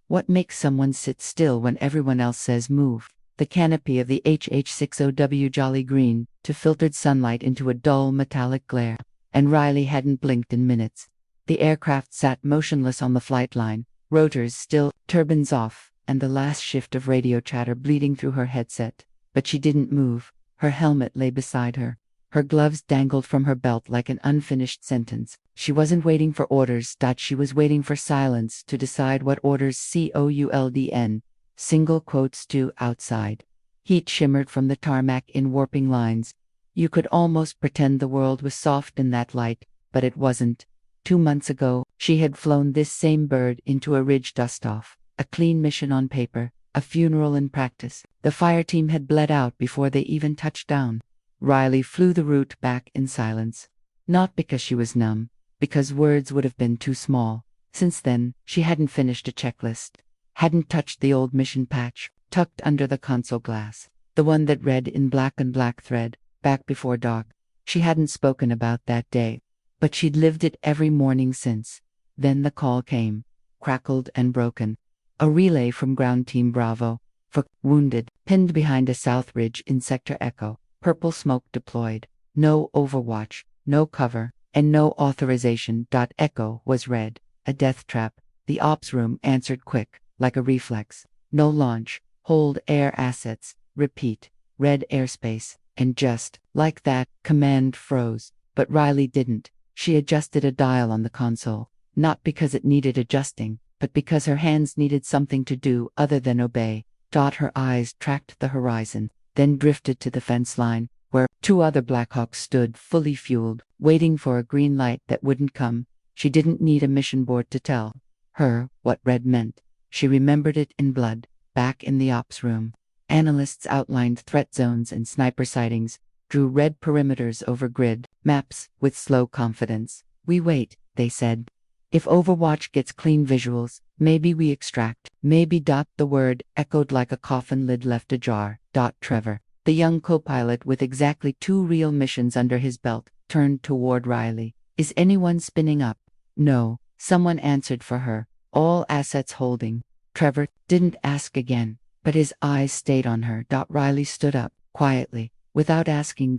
What makes someone sit still when everyone else says move? The canopy of the HH60W jolly green to filtered sunlight into a dull metallic glare, and Riley hadn't blinked in minutes. The aircraft sat motionless on the flight line, rotors still, turbines off, and the last shift of radio chatter bleeding through her headset. But she didn't move. Her helmet lay beside her. Her gloves dangled from her belt like an unfinished sentence. She wasn't waiting for orders. She was waiting for silence to decide what orders COULDN. Single quotes to outside. Heat shimmered from the tarmac in warping lines. You could almost pretend the world was soft in that light, but it wasn't. 2 months ago, she had flown this same bird into a ridge dust-off. A clean mission on paper, a funeral in practice. The fire team had bled out before they even touched down. Riley flew the route back in silence. Not because she was numb, because words would have been too small. Since then, she hadn't finished a checklist. Hadn't touched the old mission patch, tucked under the console glass. The one that read in black and black thread, back before dark. She hadn't spoken about that day, but she'd lived it every morning since. Then the call came, crackled and broken. A relay from Ground Team Bravo, for wounded, pinned behind a south ridge in Sector Echo. Purple smoke deployed. No overwatch, no cover, and no authorization. Echo was red. A death trap. The ops room answered quick, like a reflex. No launch. Hold air assets. Repeat. Red airspace. And just like that, command froze. But Riley didn't. She adjusted a dial on the console. Not because it needed adjusting, but because her hands needed something to do other than obey. Her eyes tracked the horizon, then drifted to the fence line, where 2 other Blackhawks stood fully fueled, waiting for a green light that wouldn't come. She didn't need a mission board to tell her what red meant. She remembered it in blood, back in the ops room. Analysts outlined threat zones and sniper sightings, drew red perimeters over grid maps with slow confidence. We wait, they said. If Overwatch gets clean visuals, maybe we extract. Maybe. The word echoed like a coffin lid left ajar. Trevor, the young co-pilot with exactly 2 real missions under his belt, turned toward Riley. Is anyone spinning up? No. Someone answered for her. All assets holding. Trevor didn't ask again, but his eyes stayed on her. Riley stood up, quietly, without asking.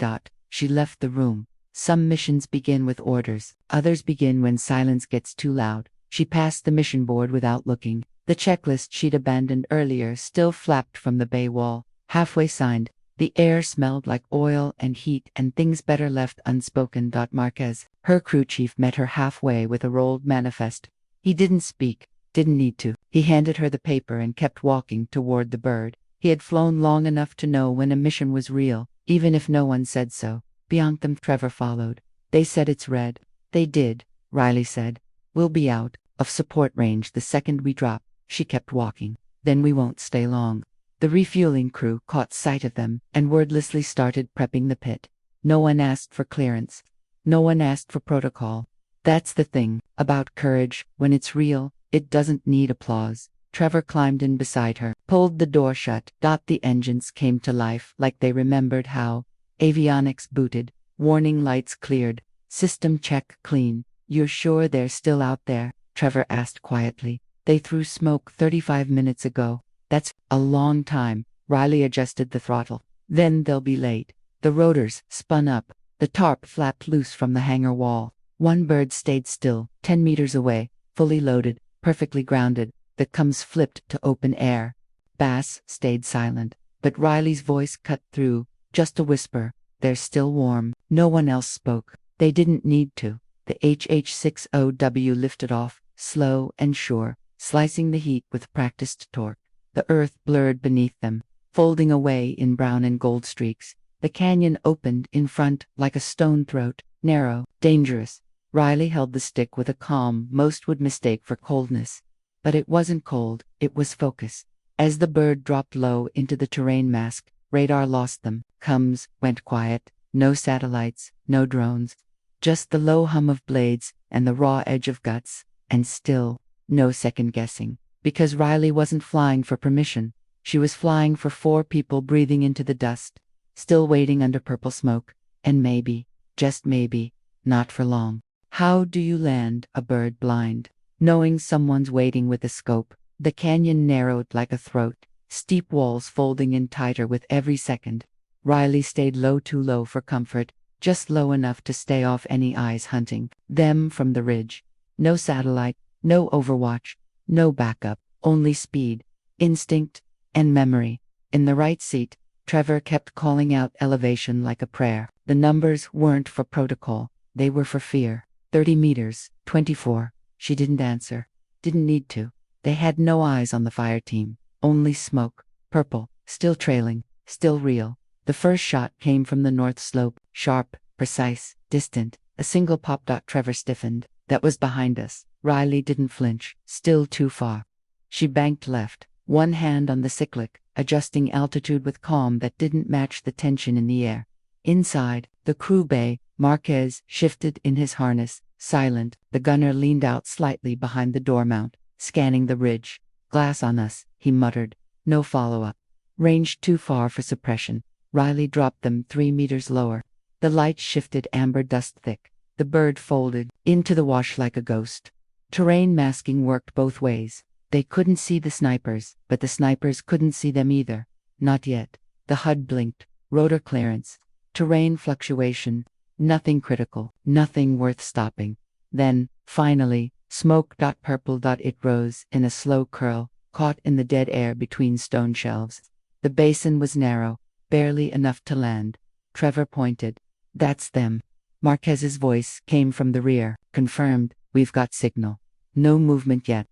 She left the room. Some missions begin with orders, others begin when silence gets too loud. She passed the mission board without looking. The checklist she'd abandoned earlier still flapped from the bay wall. Halfway signed. The air smelled like oil and heat and things better left unspoken. Marquez, her crew chief, met her halfway with a rolled manifest. He didn't speak, didn't need to. He handed her the paper and kept walking toward the bird. He had flown long enough to know when a mission was real, even if no one said so. Beyond them, Trevor followed. They said it's red. They did, Riley said. We'll be out of support range the second we drop. She kept walking. Then we won't stay long. The refueling crew caught sight of them and wordlessly started prepping the pit. No one asked for clearance. No one asked for protocol. That's the thing about courage. When it's real, it doesn't need applause. Trevor climbed in beside her, pulled the door shut. The engines came to life like they remembered how. Avionics booted, warning lights cleared, system check clean. You're sure they're still out there? Trevor asked quietly. They threw smoke 35 minutes ago. That's a long time. Riley adjusted the throttle. Then they'll be late. The rotors spun up. The tarp flapped loose from the hangar wall. One bird stayed still, 10 meters away, fully loaded, perfectly grounded. The comes flipped to open air. Bass stayed silent, but Riley's voice cut through. Just a whisper. They're still warm. No one else spoke. They didn't need to. The HH60W lifted off, slow and sure, slicing the heat with practiced torque. The earth blurred beneath them, folding away in brown and gold streaks. The canyon opened in front like a stone throat, narrow, dangerous. Riley held the stick with a calm most would mistake for coldness. But it wasn't cold, it was focus. As the bird dropped low into the terrain mask, radar lost them. Comes went quiet. No satellites, no drones. Just the low hum of blades and the raw edge of guts. And still, no second guessing. Because Riley wasn't flying for permission. She was flying for 4 people breathing into the dust. Still waiting under purple smoke. And maybe, just maybe, not for long. How do you land a bird blind? Knowing someone's waiting with a scope, The canyon narrowed like a throat, steep walls folding in tighter with every second. Riley stayed low, too low for comfort, just low enough to stay off any eyes hunting them from the ridge. No satellite, no overwatch, no backup, only speed, instinct, and memory. In the right seat, Trevor kept calling out elevation like a prayer. The numbers weren't for protocol, they were for fear. 30 meters, 24. She didn't answer. Didn't need to. They had no eyes on the fire team, only smoke, purple, still trailing, still real. The first shot came from the north slope, sharp, precise, distant. A single pop. Trevor stiffened. That was behind us. Riley didn't flinch, still too far. She banked left, one hand on the cyclic, adjusting altitude with calm that didn't match the tension in the air. Inside, the crew bay, Marquez shifted in his harness, silent. The gunner leaned out slightly behind the door mount, scanning the ridge. Glass on us, he muttered. No follow-up. Range too far for suppression. Riley dropped them 3 meters lower. The light shifted, amber dust thick. The bird folded into the wash like a ghost. Terrain masking worked both ways. They couldn't see the snipers, but the snipers couldn't see them either. Not yet. The HUD blinked. Rotor clearance. Terrain fluctuation. Nothing critical. Nothing worth stopping. Then, finally, smoke. Purple. It rose in a slow curl, caught in the dead air between stone shelves. The basin was narrow, barely enough to land. Trevor pointed. That's them. Marquez's voice came from the rear, confirmed. We've got signal. No movement yet.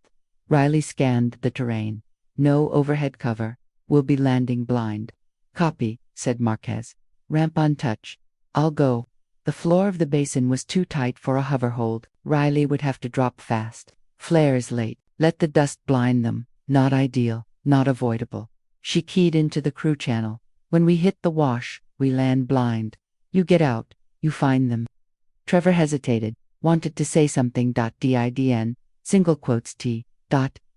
Riley scanned the terrain. No overhead cover. We'll be landing blind. Copy, said Marquez. Ramp on touch. I'll go. The floor of the basin was too tight for a hoverhold. Riley would have to drop fast. Flares late. Let the dust blind them. Not ideal. Not avoidable. She keyed into the crew channel. When we hit the wash, we land blind. You get out. You find them. Trevor hesitated. Wanted to say something. Didn. Single quotes T.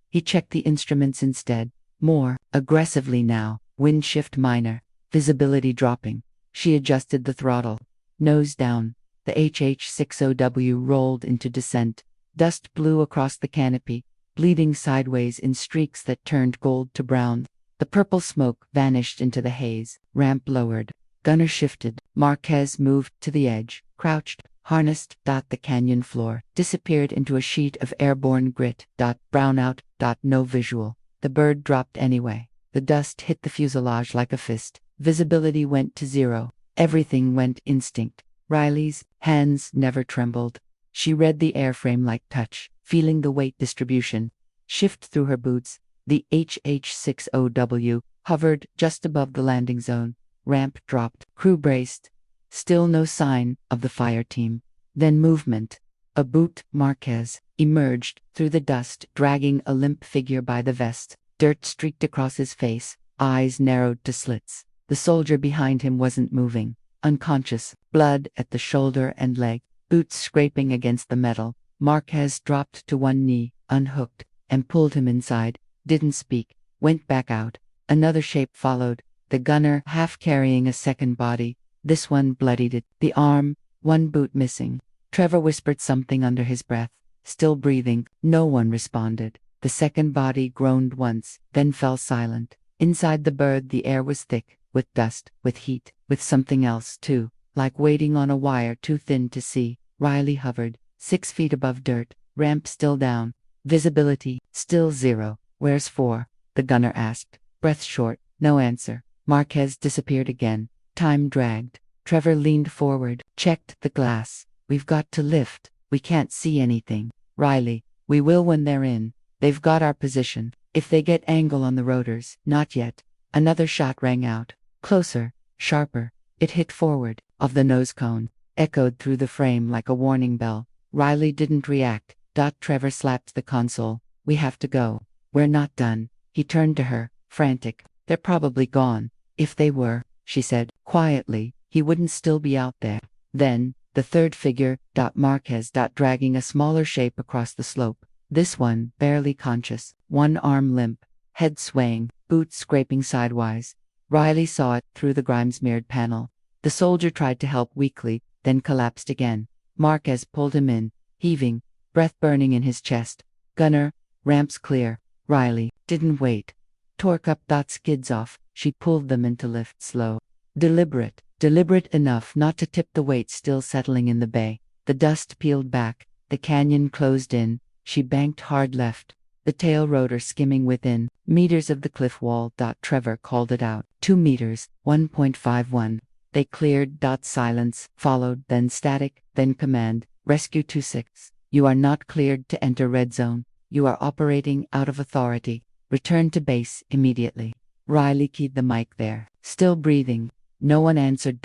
He checked the instruments instead. More aggressively now. Wind shift minor. Visibility dropping. She adjusted the throttle. Nose down. The HH-60W rolled into descent. Dust blew across the canopy, bleeding sideways in streaks that turned gold to brown. The purple smoke vanished into the haze. Ramp lowered. Gunner shifted. Marquez moved to the edge, crouched, harnessed. The canyon floor disappeared into a sheet of airborne grit. Brownout. No visual. The bird dropped anyway. The dust hit the fuselage like a fist. Visibility went to zero. Everything went instinct. Riley's hands never trembled. She read the airframe like touch, feeling the weight distribution. Shift through her boots. The HH-60W hovered just above the landing zone. Ramp dropped. Crew braced. Still no sign of the fire team. Then movement. A boot. Marquez emerged through the dust, dragging a limp figure by the vest. Dirt streaked across his face, eyes narrowed to slits. The soldier behind him wasn't moving. Unconscious, blood at the shoulder and leg, boots scraping against the metal. Marquez dropped to one knee, unhooked, and pulled him inside. Didn't speak. Went back out. Another shape followed. The gunner half carrying a second body. This one bloodied it. The arm, one boot missing. Trevor whispered something under his breath. Still breathing. No one responded. The second body groaned once, then fell silent. Inside the bird the air was thick, with dust, with heat, with something else too, like waiting on a wire too thin to see. Riley hovered, 6 feet above dirt, ramp still down. Visibility, still zero. Where's 4? The gunner asked. Breath short, no answer. Marquez disappeared again. Time dragged. Trevor leaned forward, checked the glass. We've got to lift. We can't see anything. Riley, we will when they're in. They've got our position. If they get angle on the rotors, not yet. Another shot rang out. Closer, sharper. It hit forward, of the nose cone, echoed through the frame like a warning bell. Riley didn't react. Trevor slapped the console. We have to go. We're not done. He turned to her, frantic. They're probably gone. If they were, she said, quietly, he wouldn't still be out there. Then, the third figure, Marquez, dragging a smaller shape across the slope. This one, barely conscious, one arm limp, head swaying, boots scraping sidewise. Riley saw it through the grime-smeared panel. The soldier tried to help weakly, then collapsed again. Marquez pulled him in, heaving, breath burning in his chest. Gunner, ramps clear. Riley didn't wait. Torque up dot skids off, she pulled them into lift slow. Deliberate enough not to tip the weight still settling in the bay. The dust peeled back, the canyon closed in, she banked hard left, the tail rotor skimming within meters of the cliff wall. Trevor called it out. 2 meters, 1.51. They cleared. Silence followed, then static, then command. Rescue 26. You are not cleared to enter red zone. You are operating out of authority. Return to base immediately. Riley keyed the mic there. Still breathing. No one answered.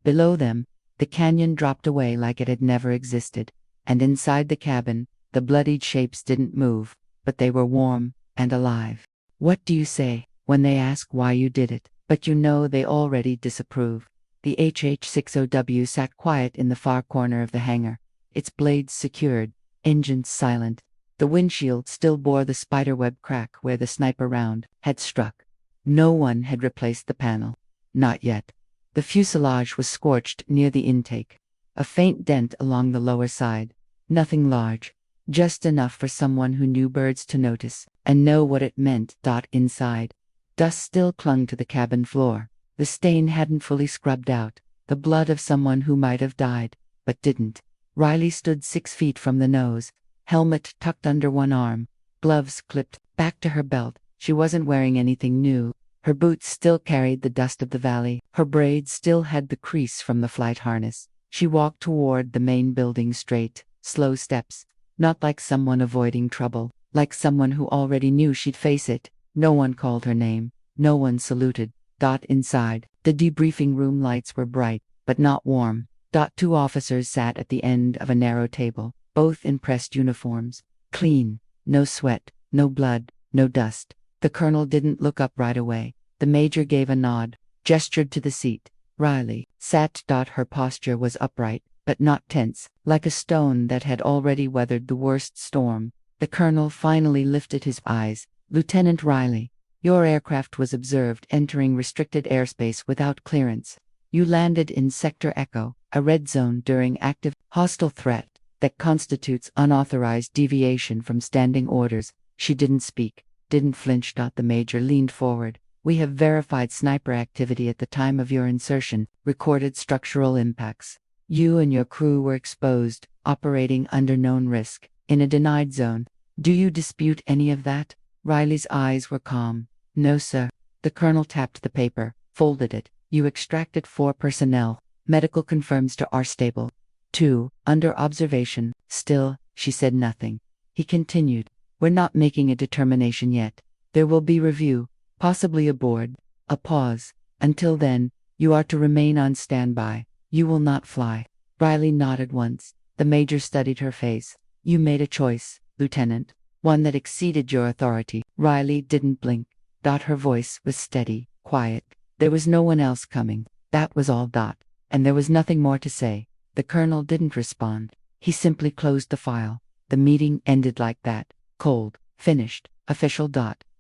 Below them, the canyon dropped away like it had never existed. And inside the cabin, the bloodied shapes didn't move, but they were warm and alive. What do you say when they ask why you did it? But you know they already disapprove. The HH-60W sat quiet in the far corner of the hangar, its blades secured, engines silent. The windshield still bore the spiderweb crack where the sniper round had struck. No one had replaced the panel. Not yet. The fuselage was scorched near the intake. A faint dent along the lower side. Nothing large. Just enough for someone who knew birds to notice and know what it meant. Inside, dust still clung to the cabin floor. The stain hadn't fully scrubbed out. The blood of someone who might have died, but didn't. Riley stood 6 feet from the nose, helmet tucked under one arm, gloves clipped back to her belt. She wasn't wearing anything new. Her boots still carried the dust of the valley. Her braids still had the crease from the flight harness. She walked toward the main building straight, slow steps, not like someone avoiding trouble, like someone who already knew she'd face it. No one called her name. No one saluted. Inside, the debriefing room lights were bright, but not warm. 2 officers sat at the end of a narrow table, both in pressed uniforms. Clean. No sweat, no blood, no dust. The colonel didn't look up right away. The major gave a nod, gestured to the seat. Riley sat. Her posture was upright, but not tense, like a stone that had already weathered the worst storm. The colonel finally lifted his eyes. Lieutenant Riley, your aircraft was observed entering restricted airspace without clearance. You landed in Sector Echo, a red zone during active hostile threat that constitutes unauthorized deviation from standing orders. She didn't speak, didn't flinch. The major leaned forward. We have verified sniper activity at the time of your insertion, recorded structural impacts. You and your crew were exposed, operating under known risk, in a denied zone. Do you dispute any of that? Riley's eyes were calm. No, sir. The colonel tapped the paper, folded it. You extracted 4 personnel. Medical confirms to our stable. 2, under observation. Still, she said nothing. He continued. We're not making a determination yet. There will be review, possibly aboard. A pause. Until then, you are to remain on standby. You will not fly. Riley nodded once. The major studied her face. You made a choice, Lieutenant. One that exceeded your authority. Riley didn't blink. Her voice was steady, quiet. There was no one else coming. That was all. And there was nothing more to say. The colonel didn't respond. He simply closed the file. The meeting ended like that. Cold. Finished. Official.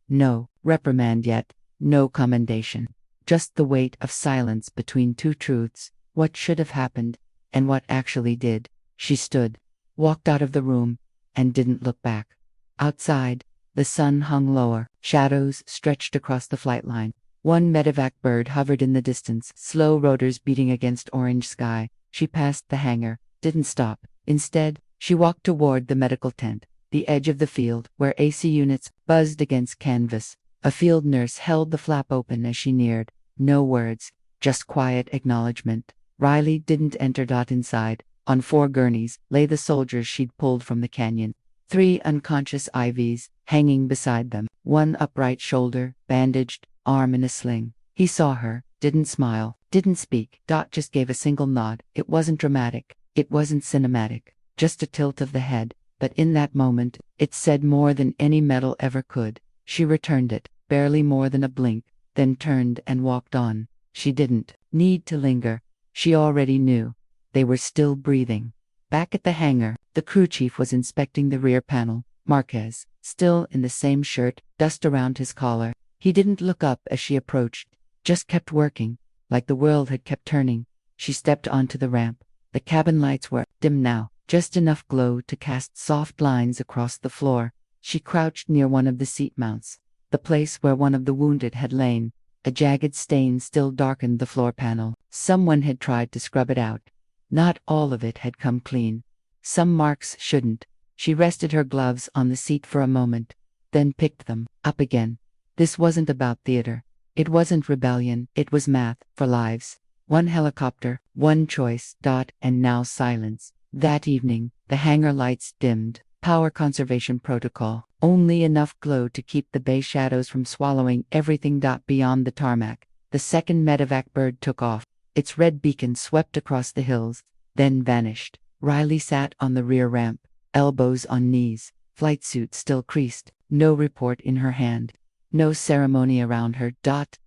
No reprimand yet. No commendation. Just the weight of silence between 2 truths. What should have happened, and what actually did. She stood, walked out of the room, and didn't look back. Outside, the sun hung lower. Shadows stretched across the flight line. One medevac bird hovered in the distance, slow rotors beating against orange sky. She passed the hangar, didn't stop. Instead, she walked toward the medical tent, the edge of the field, where AC units buzzed against canvas. A field nurse held the flap open as she neared. No words, just quiet acknowledgement. Riley didn't enter. Inside, on 4 gurneys, lay the soldiers she'd pulled from the canyon. 3 unconscious IVs, hanging beside them. 1 upright shoulder, bandaged, arm in a sling. He saw her, didn't smile, didn't speak. Just gave a single nod. It wasn't dramatic. It wasn't cinematic. Just a tilt of the head. But in that moment, it said more than any medal ever could. She returned it, barely more than a blink, then turned and walked on. She didn't need to linger. She already knew. They were still breathing. Back at the hangar, the crew chief was inspecting the rear panel. Marquez, still in the same shirt, dust around his collar. He didn't look up as she approached, just kept working, like the world had kept turning. She stepped onto the ramp. The cabin lights were dim now, just enough glow to cast soft lines across the floor. She crouched near one of the seat mounts, the place where one of the wounded had lain. A jagged stain still darkened the floor panel. Someone had tried to scrub it out. Not all of it had come clean. Some marks shouldn't. She rested her gloves on the seat for a moment, then picked them up again. This wasn't about theater. It wasn't rebellion. It was math for lives. One helicopter, one choice, and now silence. That evening, the hangar lights dimmed. Power conservation protocol. Only enough glow to keep the bay shadows from swallowing everything. Beyond the tarmac, the second medevac bird took off. Its red beacon swept across the hills, then vanished. Riley sat on the rear ramp, elbows on knees, flight suit still creased, no report in her hand. No ceremony around her.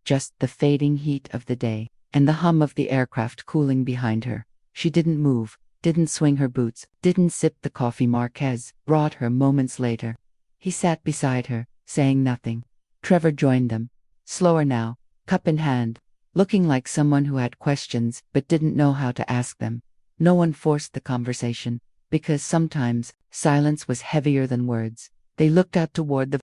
Just the fading heat of the day, and the hum of the aircraft cooling behind her. She didn't move, didn't swing her boots, didn't sip the coffee Marquez brought her moments later. He sat beside her, saying nothing. Trevor joined them, slower now, cup in hand, looking like someone who had questions but didn't know how to ask them. No one forced the conversation, because sometimes silence was heavier than words. They looked out toward the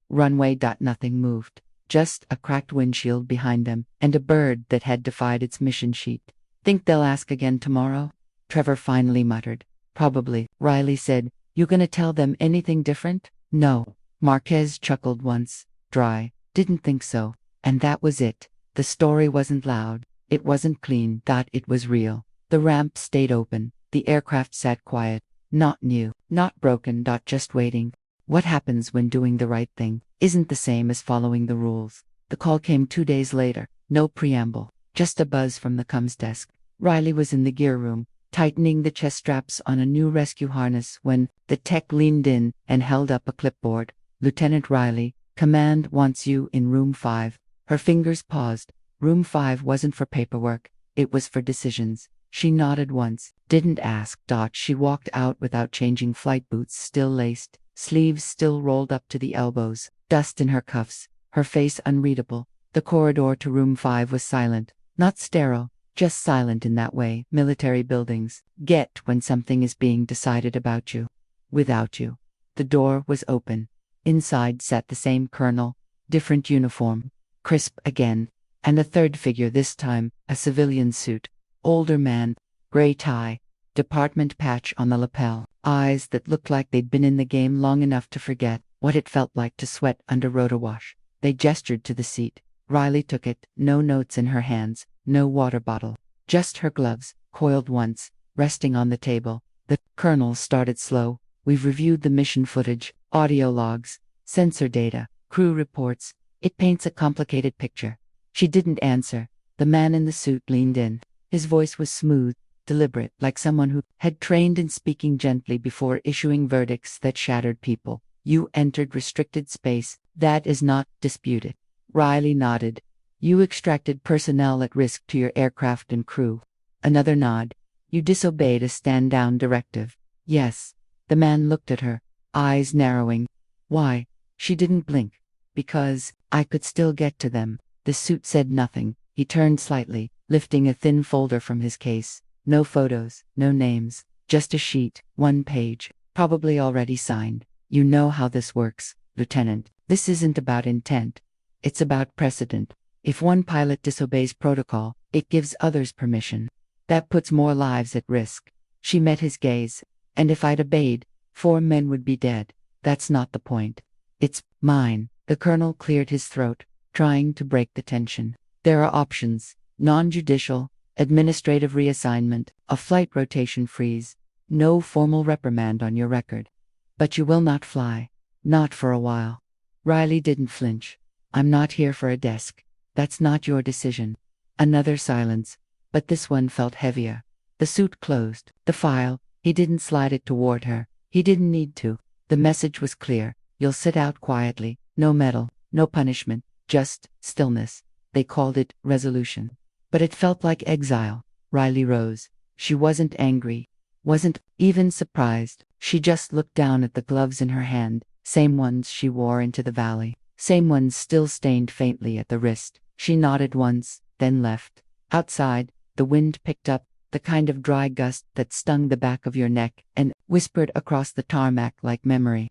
runway. Nothing moved, just a cracked windshield behind them, and a bird that had defied its mission sheet. Think they'll ask again tomorrow? Trevor finally muttered. Probably. Riley said, You gonna tell them anything different? No. Marquez chuckled once. Dry. Didn't think so. And that was it. The story wasn't loud. It wasn't clean. It was real. The ramp stayed open. The aircraft sat quiet. Not new. Not broken. Just waiting. What happens when doing the right thing isn't the same as following the rules? The call came 2 days later. No preamble. Just a buzz from the comms desk. Riley was in the gear room, tightening the chest straps on a new rescue harness when the tech leaned in and held up a clipboard. Lieutenant Riley, command wants you in room 5. Her fingers paused. Room 5 wasn't for paperwork. It was for decisions. She nodded once, didn't ask. She walked out without changing, flight boots still laced, sleeves still rolled up to the elbows, dust in her cuffs, her face unreadable. The corridor to room 5 was silent, not sterile. Just silent in that way military buildings get when something is being decided about you. Without you. The door was open. Inside sat the same colonel, different uniform, crisp again, and a third figure this time, a civilian suit, older man, gray tie, department patch on the lapel, eyes that looked like they'd been in the game long enough to forget what it felt like to sweat under rotowash. They gestured to the seat. Riley took it, no notes in her hands, no water bottle, just her gloves, coiled once, resting on the table. The colonel started slow. We've reviewed the mission footage, audio logs, sensor data, crew reports. It paints a complicated picture. She didn't answer. The man in the suit leaned in. His voice was smooth, deliberate, like someone who had trained in speaking gently before issuing verdicts that shattered people. You entered restricted space. That is not disputed. Riley nodded. You extracted personnel at risk to your aircraft and crew. Another nod. You disobeyed a stand-down directive. Yes. The man looked at her, eyes narrowing. Why? She didn't blink. Because I could still get to them. The suit said nothing. He turned slightly, lifting a thin folder from his case. No photos, no names, just a sheet, 1 page, probably already signed. You know how this works, Lieutenant. This isn't about intent. It's about precedent. If one pilot disobeys protocol, it gives others permission. That puts more lives at risk. She met his gaze. And if I'd obeyed, 4 men would be dead. That's not the point. It's mine. The colonel cleared his throat, trying to break the tension. There are options. Non-judicial, administrative reassignment, a flight rotation freeze. No formal reprimand on your record. But you will not fly. Not for a while. Riley didn't flinch. I'm not here for a desk. That's not your decision. Another silence, but this one felt heavier. The suit closed. The file, he didn't slide it toward her. He didn't need to. The message was clear. You'll sit out quietly. No medal, no punishment, just stillness. They called it resolution. But it felt like exile. Riley rose. She wasn't angry. Wasn't even surprised. She just looked down at the gloves in her hand, same ones she wore into the valley. Same ones still stained faintly at the wrist. She nodded once, then left. Outside, the wind picked up, the kind of dry gust that stung the back of your neck and whispered across the tarmac like memory.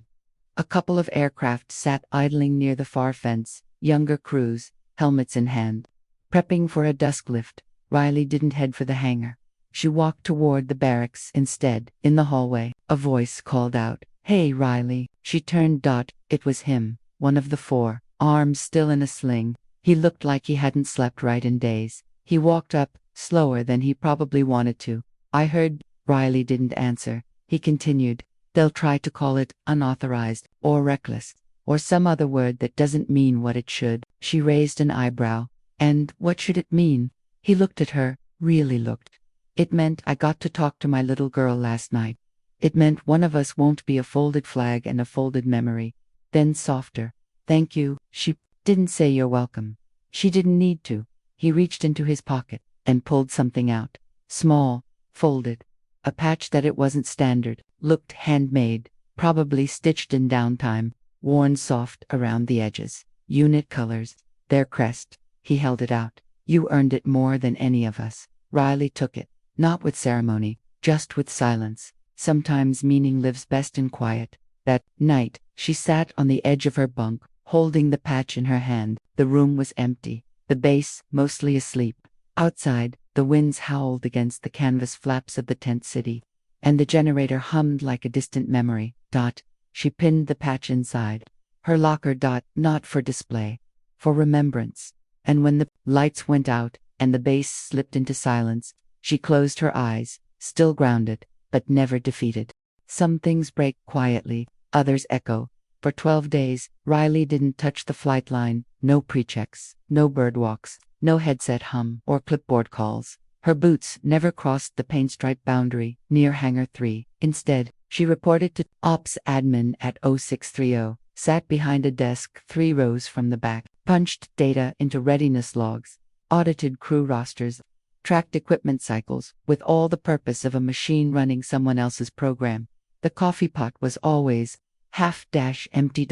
A couple of aircraft sat idling near the far fence, younger crews, helmets in hand. Prepping for a dusk lift, Riley didn't head for the hangar. She walked toward the barracks instead. In the hallway, a voice called out, "Hey, Riley." She turned. It was him, one of the four, arms still in a sling. He looked like he hadn't slept right in days. He walked up, slower than he probably wanted to. "I heard." Riley didn't answer. He continued, "They'll try to call it unauthorized, or reckless, or some other word that doesn't mean what it should." She raised an eyebrow. "And what should it mean?" He looked at her, really looked. "It meant I got to talk to my little girl last night. It meant one of us won't be a folded flag and a folded memory." Then softer, "Thank you." She didn't say "you're welcome." She didn't need to. He reached into his pocket and pulled something out. Small, folded. A patch that it wasn't standard, looked handmade, probably stitched in downtime, worn soft around the edges. Unit colors, their crest. He held it out. "You earned it more than any of us." Riley took it, not with ceremony, just with silence. Sometimes meaning lives best in quiet. That night, she sat on the edge of her bunk, holding the patch in her hand. The room was empty, the base mostly asleep. Outside, the winds howled against the canvas flaps of the tent city, and the generator hummed like a distant memory. She pinned the patch inside her locker. Not for display, for remembrance. And when the lights went out and the base slipped into silence, she closed her eyes, still grounded, but never defeated. Some things break quietly, others echo. For 12 days, Riley didn't touch the flight line. No pre-checks, no bird walks, no headset hum or clipboard calls. Her boots never crossed the paint-stripe boundary near Hangar 3. Instead, she reported to Ops Admin at 0630, sat behind a desk 3 rows from the back, punched data into readiness logs, audited crew rosters, tracked equipment cycles, with all the purpose of a machine running someone else's program. The coffee pot was always half-empty.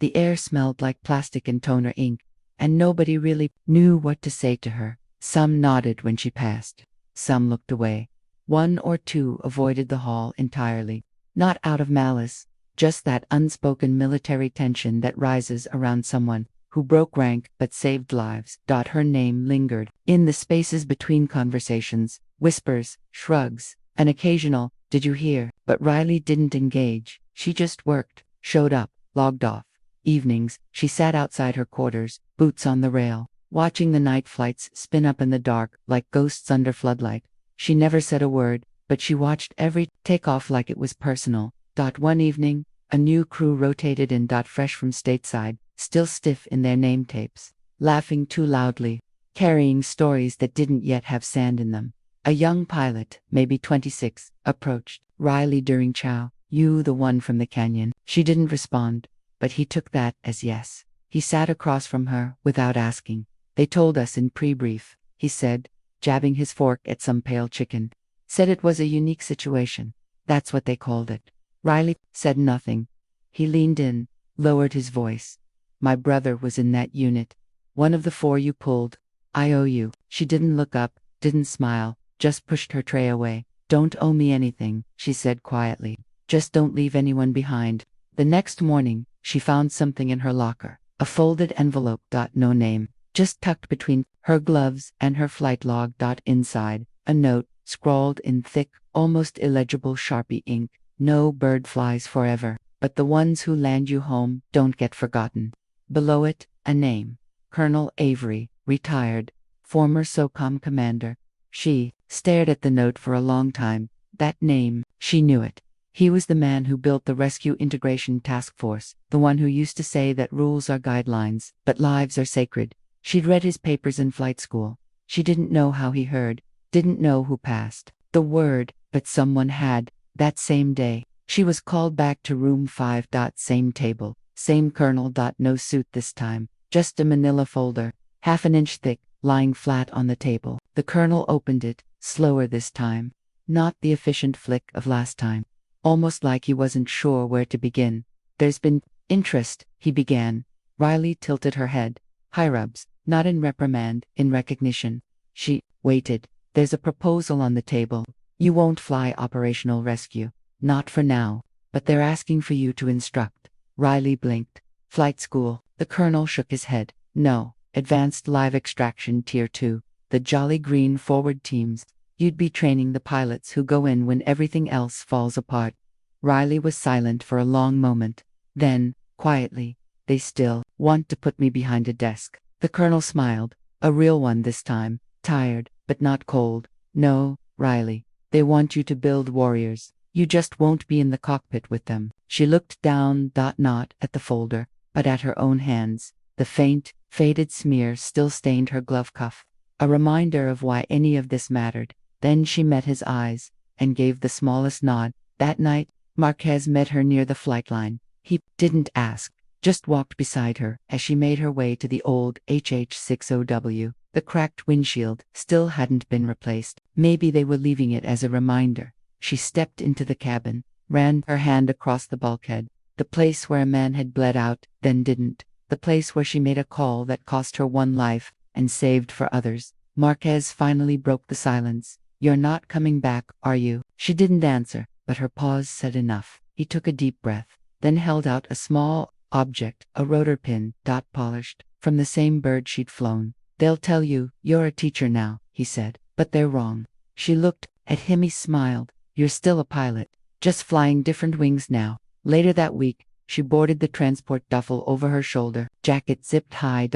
The air smelled like plastic and toner ink, and nobody really knew what to say to her. Some nodded when she passed. Some looked away. 1 or 2 avoided the hall entirely. Not out of malice, just that unspoken military tension that rises around someone who broke rank but saved lives. Her name lingered in the spaces between conversations, whispers, shrugs, an occasional, "Did you hear?" But Riley didn't engage. She just worked, showed up, logged off. Evenings, she sat outside her quarters, boots on the rail, watching the night flights spin up in the dark like ghosts under floodlight. She never said a word, but she watched every takeoff like it was personal. One evening, a new crew rotated in. Fresh from stateside, still stiff in their name tapes, laughing too loudly, carrying stories that didn't yet have sand in them. A young pilot, maybe 26, approached Riley during chow. "You the one from the canyon?" She didn't respond, but he took that as yes. He sat across from her without asking. "They told us in pre-brief," he said, jabbing his fork at some pale chicken. "Said it was a unique situation. That's what they called it." Riley said nothing. He leaned in, lowered his voice. "My brother was in that unit. One of the 4 you pulled. I owe you." She didn't look up, didn't smile, just pushed her tray away. "Don't owe me anything," she said quietly. "Just don't leave anyone behind." The next morning, she found something in her locker. A folded envelope. No name. Just tucked between her gloves and her flight log. Inside, a note, scrawled in thick, almost illegible Sharpie ink. "No bird flies forever, but the ones who land you home don't get forgotten." Below it, a name. Colonel Avery, retired, former SOCOM commander. She stared at the note for a long time. That name, she knew it. He was the man who built the Rescue Integration Task Force, the one who used to say that rules are guidelines, but lives are sacred. She'd read his papers in flight school. She didn't know how he heard, didn't know who passed the word, but someone had. That same day, she was called back to room 5. Same table, same colonel. No suit this time, just a manila folder, half an inch thick, lying flat on the table. The colonel opened it, slower this time. Not the efficient flick of last time. Almost like he wasn't sure where to begin. "There's been interest," he began. Riley tilted her head. "High rubs, not in reprimand, in recognition." She waited. "There's a proposal on the table. You won't fly operational rescue. Not for now. But they're asking for you to instruct." Riley blinked. Flight school. The colonel shook his head. No. Advanced live extraction tier 2. The Jolly Green forward teams. You'd be training the pilots who go in when everything else falls apart. Riley was silent for a long moment. Then, quietly, they still want to put me behind a desk. The colonel smiled. A real one this time. Tired, but not cold. No, Riley. They want you to build warriors. You just won't be in the cockpit with them. She looked down, not at the folder, but at her own hands. The faint, faded smear still stained her glove cuff. A reminder of why any of this mattered. Then she met his eyes, and gave the smallest nod. That night, Marquez met her near the flight line. He didn't ask, just walked beside her as she made her way to the old HH60W. The cracked windshield still hadn't been replaced. Maybe they were leaving it as a reminder. She stepped into the cabin, ran her hand across the bulkhead. The place where a man had bled out, then didn't. The place where she made a call that cost her one life, and saved for others. Marquez finally broke the silence. You're not coming back, are you? She didn't answer, but her pause said enough. He took a deep breath, then held out a small object, a rotor pin, polished, from the same bird she'd flown. They'll tell you, you're a teacher now, he said, but they're wrong. She looked at him. He smiled. You're still a pilot, just flying different wings now. Later that week, she boarded the transport duffel over her shoulder, jacket zipped high.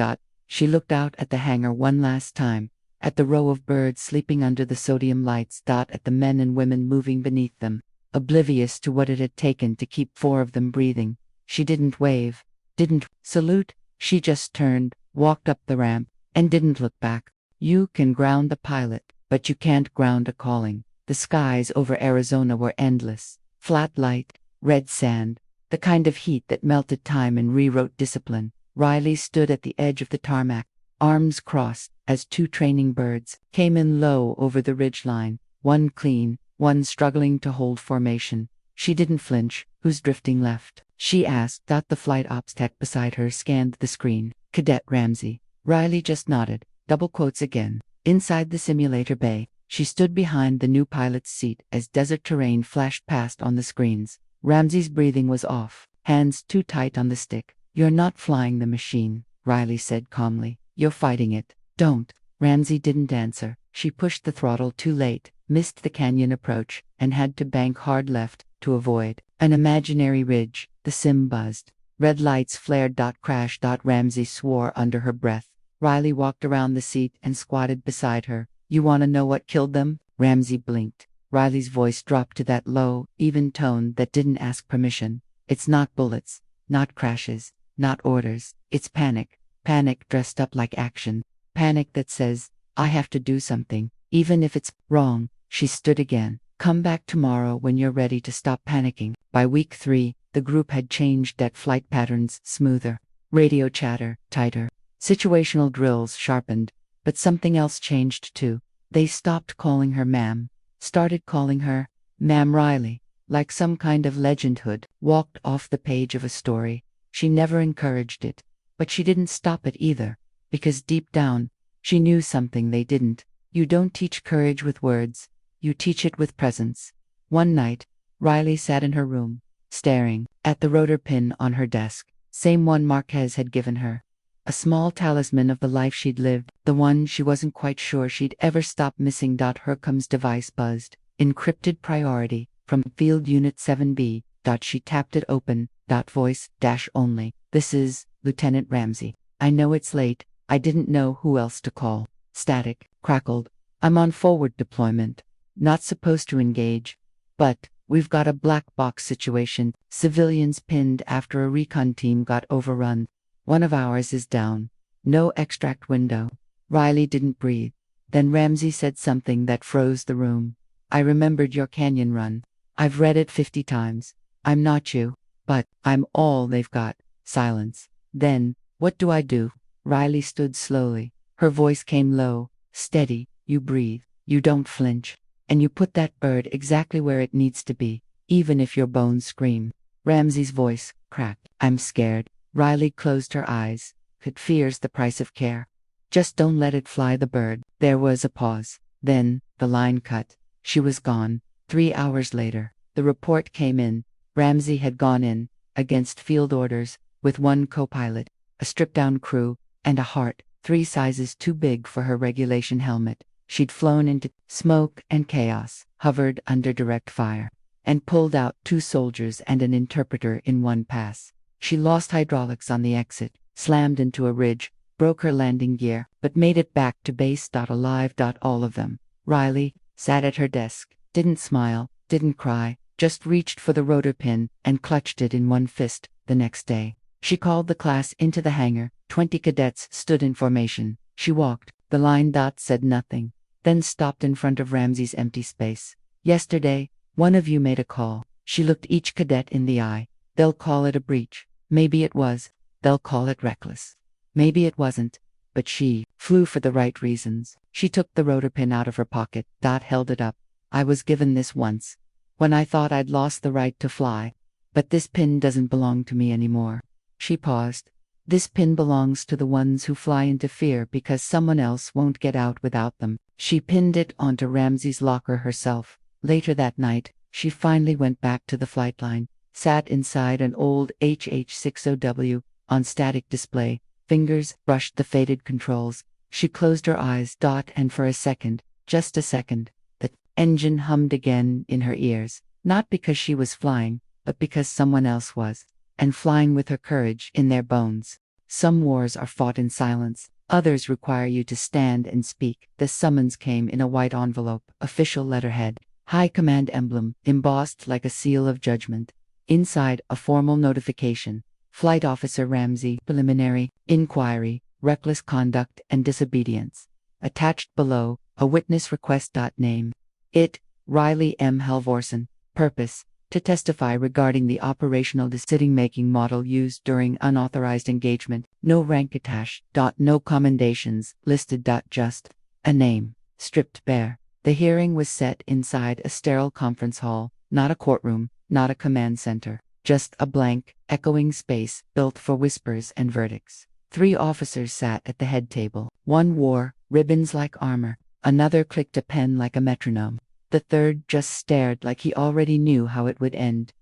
She looked out at the hangar one last time, at the row of birds sleeping under the sodium lights, at the men and women moving beneath them, oblivious to what it had taken to keep 4 of them breathing. She didn't wave, didn't salute. She just turned, walked up the ramp, and didn't look back. You can ground a pilot, but you can't ground a calling. The skies over Arizona were endless. Flat light, red sand, the kind of heat that melted time and rewrote discipline. Riley stood at the edge of the tarmac, arms crossed, as 2 training birds came in low over the ridgeline, one clean, one struggling to hold formation. She didn't flinch. Who's drifting left? She asked. The flight ops tech beside her scanned the screen. Cadet Ramsey. Riley just nodded. Double quotes again. Inside the simulator bay, she stood behind the new pilot's seat as desert terrain flashed past on the screens. Ramsey's breathing was off, hands too tight on the stick. You're not flying the machine, Riley said calmly. You're fighting it. Don't. Ramsey didn't answer. She pushed the throttle too late, missed the canyon approach, and had to bank hard left to avoid an imaginary ridge. The sim buzzed. Red lights flared. Crash. Ramsey swore under her breath. Riley walked around the seat and squatted beside her. You want to know what killed them? Ramsey blinked. Riley's voice dropped to that low, even tone that didn't ask permission. It's not bullets, not crashes, not orders. It's panic. Panic dressed up like action. Panic that says, I have to do something, even if it's wrong. She stood again. Come back tomorrow when you're ready to stop panicking. By week 3, the group had changed flight patterns smoother. Radio chatter tighter. Situational drills sharpened. But something else changed too. They stopped calling her ma'am. Started calling her Ma'am Riley. Like some kind of legendhood walked off the page of a story. She never encouraged it. But she didn't stop it either. Because deep down, she knew something they didn't. You don't teach courage with words. You teach it with presence. One night, Riley sat in her room, staring at the rotor pin on her desk. Same one Marquez had given her. A small talisman of the life she'd lived, the one she wasn't quite sure she'd ever stop missing. Hercom's device buzzed. Encrypted priority, from Field Unit 7B. She tapped it open. Voice, only. This is Lieutenant Ramsey. I know it's late. I didn't know who else to call. Static, crackled. I'm on forward deployment. Not supposed to engage. But we've got a black box situation. Civilians pinned after a recon team got overrun. One of ours is down. No extract window. Riley didn't breathe. Then Ramsey said something that froze the room. I remembered your canyon run. I've read it 50 times. I'm not you, but I'm all they've got. Silence. Then, what do I do? Riley stood slowly. Her voice came low, steady. You breathe. You don't flinch. And you put that bird exactly where it needs to be, even if your bones scream. Ramsey's voice cracked. I'm scared. Riley closed her eyes. Fear's the price of care. Just don't let it fly the bird. There was a pause. Then, the line cut. She was gone. 3 hours later, the report came in. Ramsey had gone in, against field orders, with one co-pilot, a stripped-down crew, and a heart 3 sizes too big for her regulation helmet. She'd flown into smoke and chaos, hovered under direct fire, and pulled out 2 soldiers and an interpreter in one pass. She lost hydraulics on the exit, slammed into a ridge, broke her landing gear, but made it back to base. Alive. All of them. Riley sat at her desk, didn't smile, didn't cry, just reached for the rotor pin and clutched it in one fist. The next day, she called the class into the hangar. 20 cadets stood in formation. She walked. The line. Said nothing, then stopped in front of Ramsey's empty space. Yesterday, one of you made a call. She looked each cadet in the eye. They'll call it a breach. Maybe it was. They'll call it reckless. Maybe it wasn't. But she flew for the right reasons. She took the rotor pin out of her pocket. Held it up. I was given this once, when I thought I'd lost the right to fly. But this pin doesn't belong to me anymore. She paused. This pin belongs to the ones who fly into fear because someone else won't get out without them. She pinned it onto Ramsey's locker herself. Later that night, she finally went back to the flight line, sat inside an old HH60W on static display, fingers brushed the faded controls. She closed her eyes. And for a second, just a second, the engine hummed again in her ears, not because she was flying, but because someone else was, and flying with her courage in their bones. Some wars are fought in silence, others require you to stand and speak. The summons came in a white envelope, official letterhead, high command emblem, embossed like a seal of judgment. Inside, a formal notification. Flight Officer Ramsey, preliminary, inquiry, reckless conduct and disobedience. Attached below, a witness request. Name. It, Riley M. Halvorsen. Purpose, to testify regarding the operational decision-making model used during unauthorized engagement. No rank attached. No commendations listed. Just a name, stripped bare. The hearing was set inside a sterile conference hall, not a courtroom, not a command center, just a blank, echoing space built for whispers and verdicts. 3 officers sat at the head table. One wore ribbons like armor, another clicked a pen like a metronome. The third just stared like he already knew how it would end.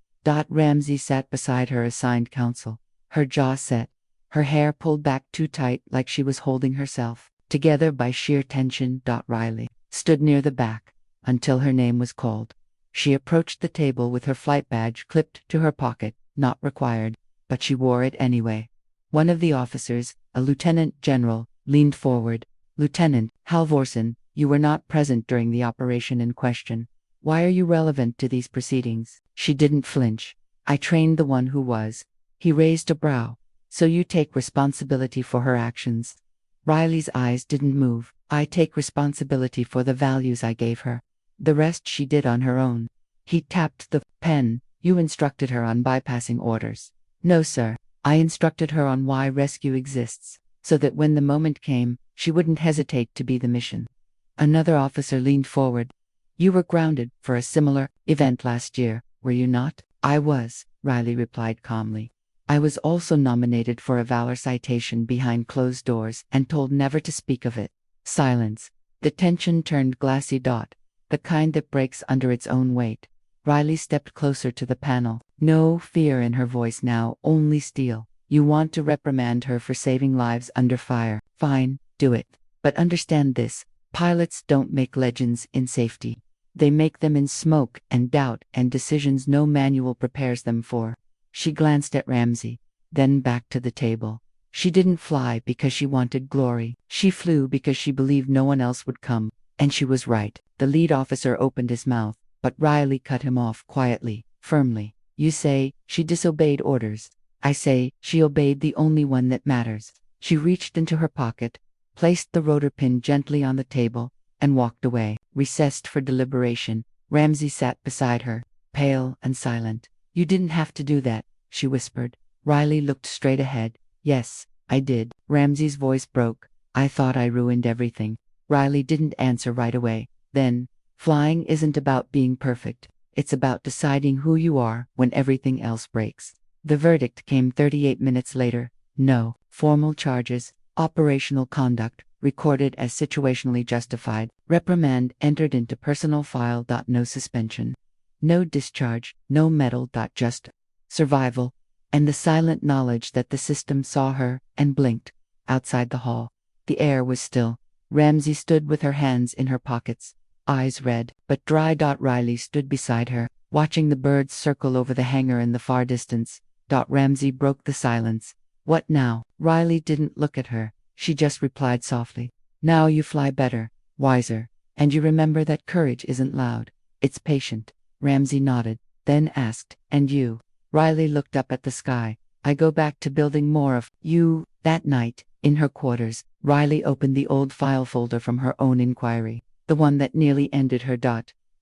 Ramsey sat beside her assigned counsel, her jaw set, her hair pulled back too tight like she was holding herself together by sheer tension. Riley stood near the back until her name was called. She approached the table with her flight badge clipped to her pocket, not required, but she wore it anyway. One of the officers, a lieutenant general, leaned forward. Lieutenant Halvorsen, you were not present during the operation in question. Why are you relevant to these proceedings? She didn't flinch. I trained the one who was. He raised a brow. So you take responsibility for her actions? Riley's eyes didn't move. I take responsibility for the values I gave her. The rest she did on her own. He tapped the pen. You instructed her on bypassing orders. No, sir. I instructed her on why rescue exists, so that when the moment came, she wouldn't hesitate to be the mission. Another officer leaned forward. You were grounded for a similar event last year, were you not? I was, Riley replied calmly. I was also nominated for a valor citation behind closed doors and told never to speak of it. Silence. The tension turned glassy. The kind that breaks under its own weight. Riley stepped closer to the panel. No fear in her voice now, only steel. You want to reprimand her for saving lives under fire. Fine, do it. But understand this. Pilots don't make legends in safety. They make them in smoke and doubt and decisions no manual prepares them for. She glanced at Ramsey, then back to the table. She didn't fly because she wanted glory. She flew because she believed no one else would come. And she was right. The lead officer opened his mouth, but Riley cut him off quietly, firmly. You say she disobeyed orders. I say she obeyed the only one that matters. She reached into her pocket, placed the rotor pin gently on the table, and walked away. Recessed for deliberation, Ramsey sat beside her, pale and silent. You didn't have to do that, she whispered. Riley looked straight ahead. Yes, I did. Ramsey's voice broke. I thought I ruined everything. Riley didn't answer right away. Then, flying isn't about being perfect. It's about deciding who you are when everything else breaks. The verdict came 38 minutes later. No formal charges, operational conduct, recorded as situationally justified, reprimand entered into personal file. No suspension. No discharge, no medal. Just survival. and the silent knowledge that the system saw her and blinked. Outside the hall, the air was still. Ramsay stood with her hands in her pockets, eyes red but dry. Riley stood beside her, watching the birds circle over the hangar in the far distance. Ramsay broke the silence. What now? Riley didn't look at her. She just replied softly. Now you fly better, wiser, and you remember that courage isn't loud. It's patient. Ramsay nodded, then asked, and you? Riley looked up at the sky. I go back to building more of you. That night, in her quarters, Riley opened the old file folder from her own inquiry, the one that nearly ended her.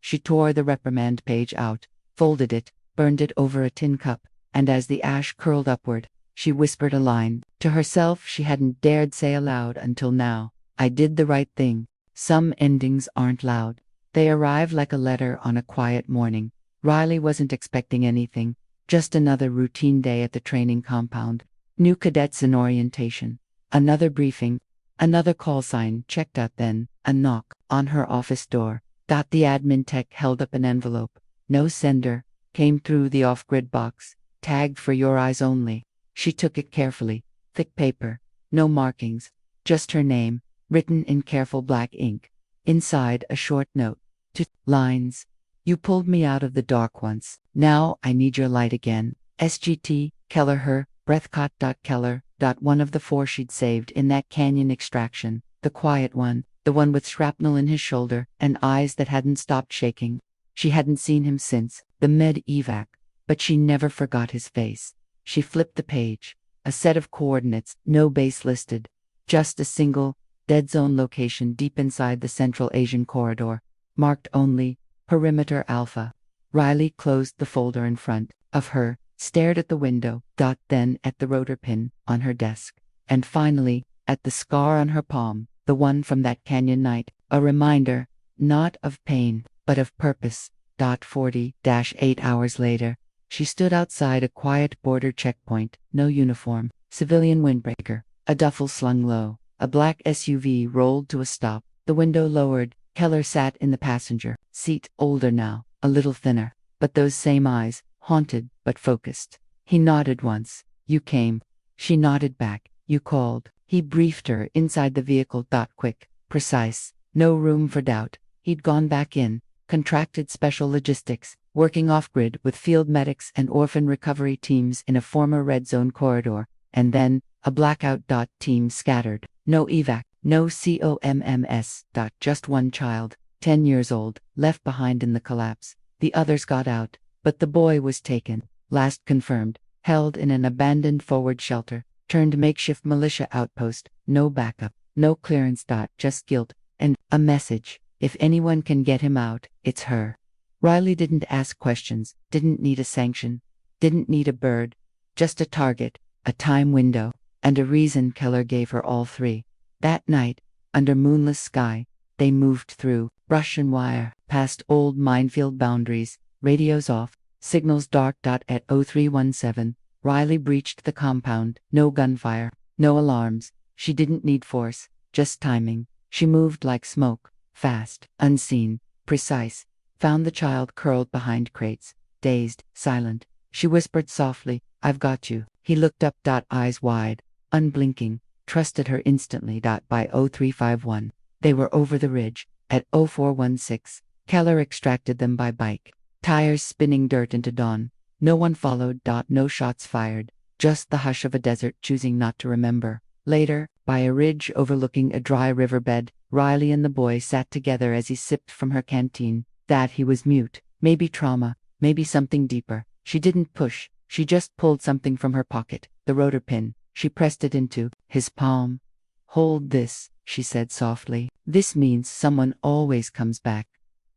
She tore the reprimand page out, folded it, burned it over a tin cup, and as the ash curled upward, she whispered a line to herself she hadn't dared say aloud until now. I did the right thing. Some endings aren't loud. They arrive like a letter on a quiet morning. Riley wasn't expecting anything, just another routine day at the training compound. New cadets in orientation. Another briefing. Another call sign checked out, then a knock on her office door. The admin tech held up an envelope. No sender. Came through the off-grid box. Tagged for your eyes only. She took it carefully. Thick paper. No markings. Just her name, written in careful black ink. Inside, a short note. 2 lines. You pulled me out of the dark once. Now I need your light again. SGT, Keller. Her breath caught. Keller. One of the 4 she'd saved in that canyon extraction. The quiet one. The one with shrapnel in his shoulder and eyes that hadn't stopped shaking. She hadn't seen him since the med evac, but she never forgot his face. She flipped the page. A set of coordinates, no base listed. Just a single, dead zone location deep inside the Central Asian corridor. Marked only, Perimeter Alpha. Riley closed the folder in front of her, stared at the window, then at the rotor pin on her desk, and finally, at the scar on her palm, the one from that canyon night, a reminder, not of pain, but of purpose. 40-8 hours later, she stood outside a quiet border checkpoint, no uniform, civilian windbreaker, a duffel slung low, a black SUV rolled to a stop, the window lowered. Keller sat in the passenger seat, older now, a little thinner, but those same eyes, haunted but focused. He nodded once. You came. She nodded back. You called. He briefed her inside the vehicle. Quick, precise, no room for doubt. He'd gone back in, contracted special logistics, working off-grid with field medics and orphan recovery teams in a former red zone corridor, and then, a blackout. Team scattered. No evac, no COMMS. Just one child, 10 years old, left behind in the collapse. The others got out, but the boy was taken, last confirmed, held in an abandoned forward shelter, turned makeshift militia outpost, no backup, no clearance. Just guilt, and a message. If anyone can get him out, it's her. Riley didn't ask questions, didn't need a sanction, didn't need a bird, just a target, a time window, and a reason. Keller gave her all 3. That night, under moonless sky, they moved through brush and wire, past old minefield boundaries, radios off, signals dark. At 0317, Riley breached the compound. No gunfire, no alarms. She didn't need force, just timing. She moved like smoke, fast, unseen, precise. Found the child curled behind crates, dazed, silent. She whispered softly, I've got you. He looked up. Eyes wide, unblinking, trusted her instantly. By 0351, they were over the ridge. At 0416, Keller extracted them by bike. Tires spinning dirt into dawn. No one followed. No shots fired. Just the hush of a desert choosing not to remember. Later, by a ridge overlooking a dry riverbed, Riley and the boy sat together as he sipped from her canteen. He was mute. Maybe trauma, maybe something deeper. She didn't push. She just pulled something from her pocket, the rotor pin. She pressed it into his palm. Hold this, she said softly. This means someone always comes back.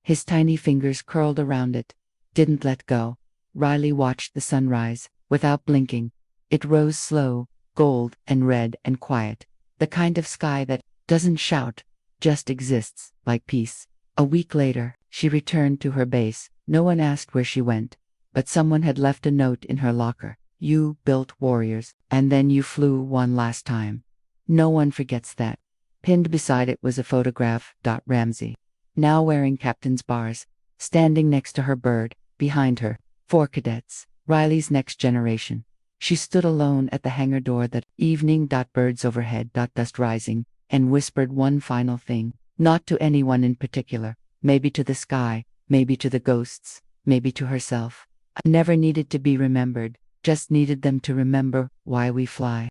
His tiny fingers curled around it. Didn't let go. Riley watched the sunrise, without blinking. It rose slow, gold and red and quiet. The kind of sky that doesn't shout, just exists, like peace. A week later, she returned to her base. No one asked where she went, but someone had left a note in her locker. You built warriors, and then you flew one last time. No one forgets that. Pinned beside it was a photograph. Ramsay, now wearing captain's bars, standing next to her bird. Behind her, 4 cadets, Riley's next generation. She stood alone at the hangar door that evening. Birds overhead. Dust rising, and whispered one final thing. Not to anyone in particular. Maybe to the sky, maybe to the ghosts, maybe to herself. I never needed to be remembered, just needed them to remember why we fly.